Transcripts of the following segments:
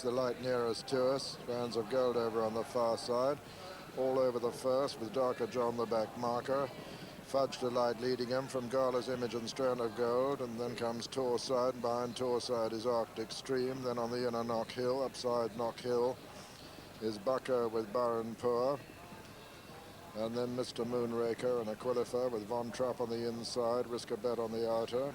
Fudge the Light nearest to us. Strands of Gold over on the far side. All over the first with Darker John the back marker. Fudge the Light leading him from Gala's Image and Strand of Gold, and then comes Torside, and behind Torside is Arctic Stream. Then on the inner Knock Hill, upside Knock Hill, is Bucko with Baron Poor, and then Mr. Moonraker and Aquilifer with Von Trapp on the inside, Risk a Bet on the outer.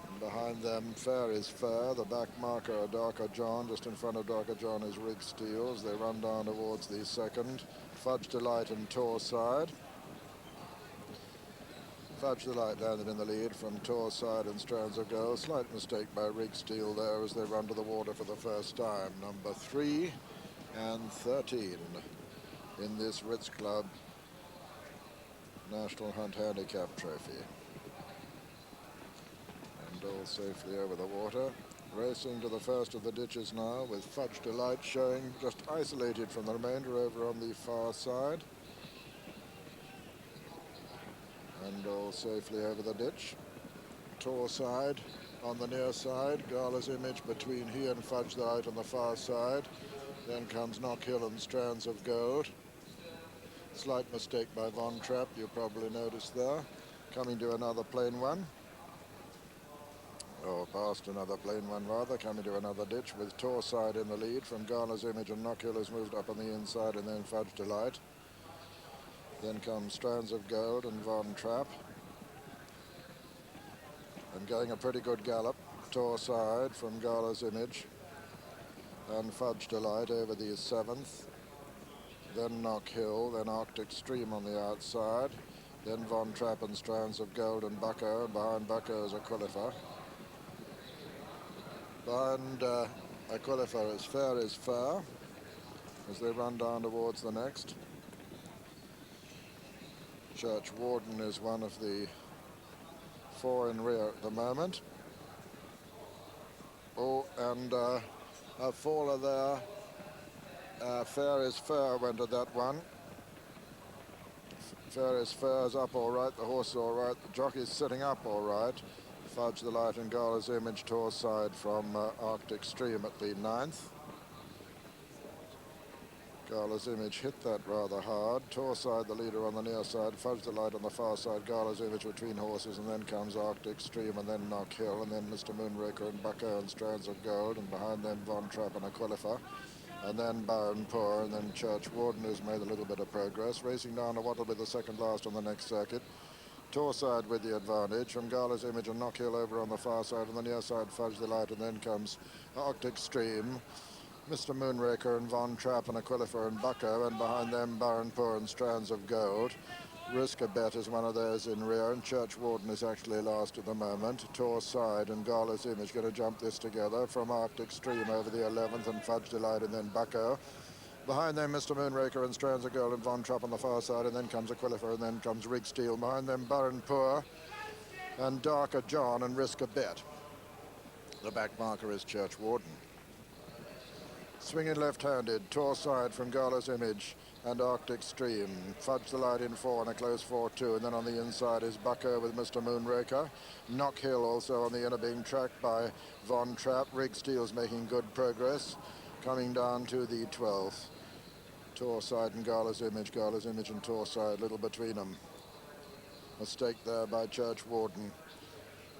And behind them, Fair is Fair, the back marker, Darker John. Just in front of Darker John is Rig Steels. They run down towards the second. Fudge Delight and Torside. Fudge the Light landed in the lead from Torside and Strands of Gold. Slight mistake by Rig Steel there as they run to the water for the first time. Number 3 and 13 in this Ritz Club National Hunt Handicap Trophy. And all safely over the water. Racing to the first of the ditches now with Fudge Delight showing just isolated from the remainder over on the far side. And all safely over the ditch. Torside on the near side. Gala's Image between he and Fudge the Light on the far side. Then comes Knock Hill and Strands of Gold. Slight mistake by Von Trapp, you probably noticed there. Coming to another plain one. Or past another plain one rather. Coming to another ditch with Torside in the lead from Gala's Image, and Knock Hill has moved up on the inside, and then Fudge Delight. Then comes Strands of Gold and Von Trapp. And going a pretty good gallop, Torside from Gala's Image and Fudge Delight over the 7th. Then Knock Hill, then Arctic Stream on the outside. Then Von Trapp and Strands of Gold and Bucko, and behind Bucko is Aquilifer. Behind Aquilifer is Fair as they run down towards the next. Church Warden is one of the 4 in rear at the moment. Oh, and a faller there. Fair is Fair went to that one. Fair is Fair's up all right. The horse is all right. The jockey's sitting up all right. Fudge the Light and Gala's Image Torside from Arctic Stream at the 9th. Gala's Image hit that rather hard. Torside the leader on the near side, Fudge the Light on the far side, Gala's Image between horses, and then comes Arctic Stream, and then Knock Hill, and then Mr. Moonraker and Bucko and Strands of Gold, and behind them Von Trapp and Aquilifer, and then Baron Poor, and then Church Warden, who's made a little bit of progress. Racing down to what will be the second last on the next circuit. Torside with the advantage from Gala's Image and Knock Hill over on the far side, and the near side Fudge the Light, and then comes Arctic Stream, Mr. Moonraker and Von Trapp and Aquilifer and Bucko, and behind them Baron Poor and Strands of Gold. Risk a Bet is one of those in rear, and Church Warden is actually last at the moment. Torside and Gala's Image going to jump this together from Arctic Stream over the 11th, and Fudge Delight, and then Bucko. Behind them Mr. Moonraker and Strands of Gold and Von Trapp on the far side, and then comes Aquilifer, and then comes Rig Steel. Behind them Baron Poor and Darker John and Risk a Bet. The back marker is Church Warden. Swinging left-handed, Torside from Gala's Image and Arctic Stream. Fudge the Light in 4 and a close 4-2, and then on the inside is Bucko with Mr. Moonraker. Knock Hill also on the inner being tracked by Von Trapp. Rig Steel's making good progress, coming down to the 12th. Torside and Gala's Image and Torside, little between them. Mistake there by Church Warden.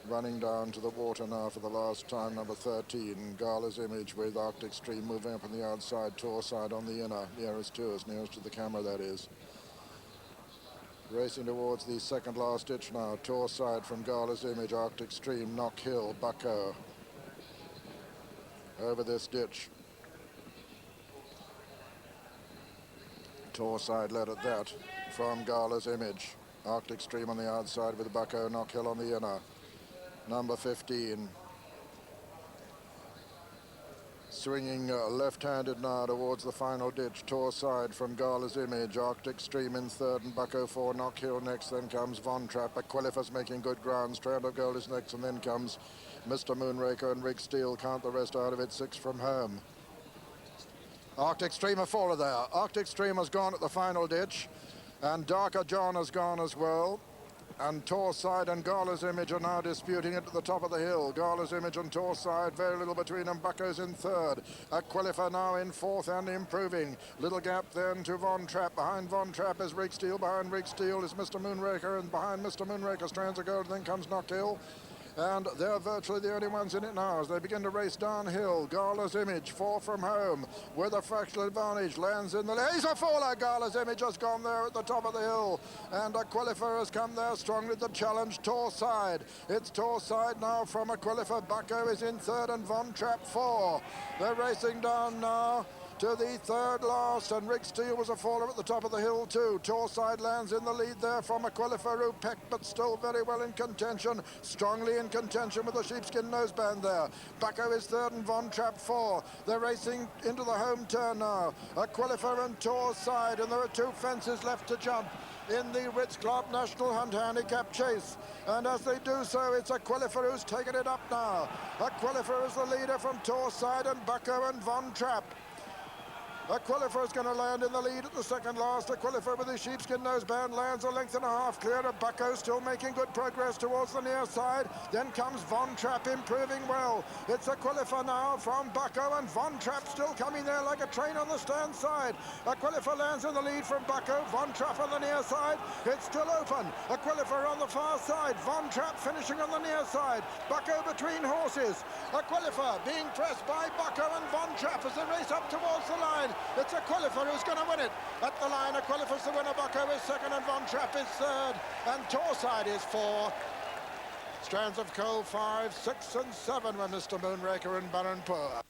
Running down to the water now for the last time, number 13, Gala's Image with Arctic Stream moving up on the outside, Torside on the inner, nearest to us, nearest to the camera that is. Racing towards the second last ditch now, Torside from Gala's Image, Arctic Stream, Knock Hill, Bucko. Over this ditch. Torside led at that from Gala's Image. Arctic Stream on the outside with Bucko, Knock Hill on the inner. Number 15. Swinging left-handed now towards the final ditch. Torside from Gala's Image. Arctic Stream in 3rd and Bucko 4. Knock Hill next. Then comes Von Trapp. Aquilifer's making good ground. Strand of Gold is next. And then comes Mr. Moonraker and Rig Steel. Count the rest out of it. 6 from home. Arctic Stream a faller there. Arctic Stream has gone at the final ditch. And Darker John has gone as well. And Torside and Gala's Image are now disputing it at the top of the hill. Gala's Image and Torside, very little between them. Bucko's in third. Aquilifer now in fourth and improving. Little gap then to Von Trapp. Behind Von Trapp is Rick Steele. Behind Rick Steele is Mr. Moonraker. And behind Mr. Moonraker, Strands of Gold. Then comes Knockhill. And they're virtually the only ones in it now as they begin to race downhill. Gala's Image, 4 from home, with a fractional advantage, lands in the lead. He's a faller. Gala's Image has gone there at the top of the hill, and Aquilifer has come there strongly to challenge Torside. It's Torside now from Aquilifer. Bucko is in third, and Von Trapp 4. They're racing down now to the third last, and Rick Steele was a faller at the top of the hill too. Torside lands in the lead there from Aquilifer, who pecked but still very well in contention, strongly in contention with the sheepskin noseband there. Bucko is third and Von Trapp 4. They're racing into the home turn now. Aquilifer and Torside, and there are 2 fences left to jump in the Ritz Club National Hunt Handicap Chase. And as they do so, it's Aquilifer who's taken it up now. Aquilifer is the leader from Torside and Bucko and Von Trapp. Aquilifer is going to land in the lead at the second last. Aquilifer with his sheepskin noseband lands a length and a half clear of Bucko, still making good progress towards the near side. Then comes Von Trapp improving well. It's Aquilifer now from Bucko, and Von Trapp still coming there like a train on the stand side. Aquilifer lands in the lead from Bucko. Von Trapp on the near side. It's still open. Aquilifer on the far side. Von Trapp finishing on the near side. Bucko between horses. Aquilifer being pressed by Bucko and Von Trapp as they race up towards the line. It's Aquilifer who's going to win it. At the line, Aquilifer's the winner. Bucko is second, and Von Trapp is third. And Torside is 4. Strands of Coal 5, 6 and 7 were Mr. Moonraker and Baron Poor.